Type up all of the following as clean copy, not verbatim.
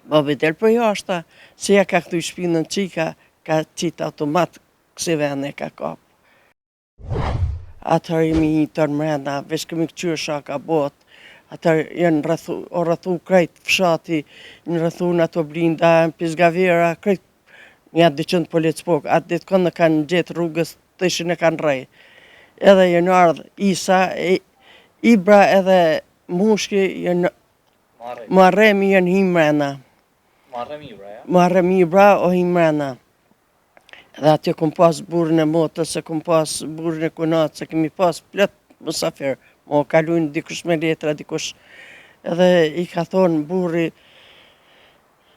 Babi del për jashta, se ja ka këtu shpinën qika, ka qitë automat kësi vene ka kap. Atër jemi tërë mrena, veç kemi këqyrë shaka bot, atër janë rrëthu krejt fshati, në rrëthu në ato blinda, në pizgavera, krejt një atë dyqën policë pok, atë ditë kënë kanë gjetë rrugës të ishin e kanë rej. Edhe janë ardhë Isa, Ibra edhe Mushki, Muharremi janë hi mrena. Muharrem Ibra o hi mrena. Edhe atje kom pas burën e motës, se kom pas burën e kunatë, se kemi pas plët mësafir, mo kalujnë dikush me letra, dikush. Edhe i ka thonë burri,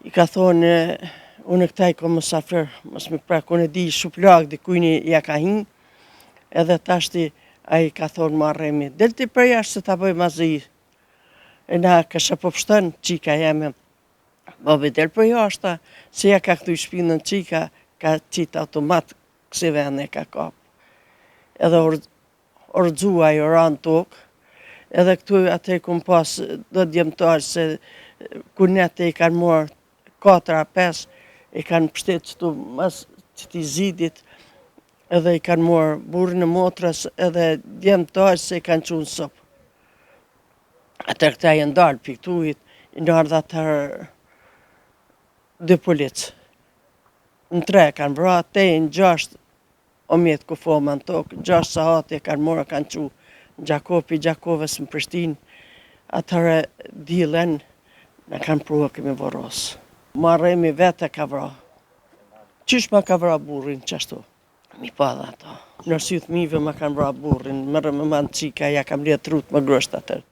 i ka thonë, unë këtaj kom mësafir, mos mi prek, unë e di shuplak, dikujni ja ka hinë, edhe tashti a i ka thonë Muharremi, del ti për jashtë se ta bëj mazi. E na kësha popshtën qika jeme, babi del për jashta, se ja ka këtu shpinën qika, ka qitë automat kësi vene ka kap. Edhe orëzua i oranë tokë, edhe këtu atë e kom pas do djemtarë se kunete i kanë morë 4-5, i kanë pështetë qëtu mas qëti zidit, edhe i kanë morë burën e motrës edhe djemtarë se i kanë qunë sopë. Atër këta i ndalë piktujit, i ndalë dhe atër 2 policë. Në 3 kanë vra, te në 6 o mjetë ku foma në tokë, 6 sahate kanë morë, kanë që Gjakopi, Gjakovës në Prishtinë, atëre dilen në kanë prua kemi vorosë. Muharremi vete ka vra. Qysh ma ka vra burrin qashtu? Mi pa dhe ato. Nërsi thmive ma kanë vra burrin, mërë me manë qika, ja kam liet rut më grësht atër.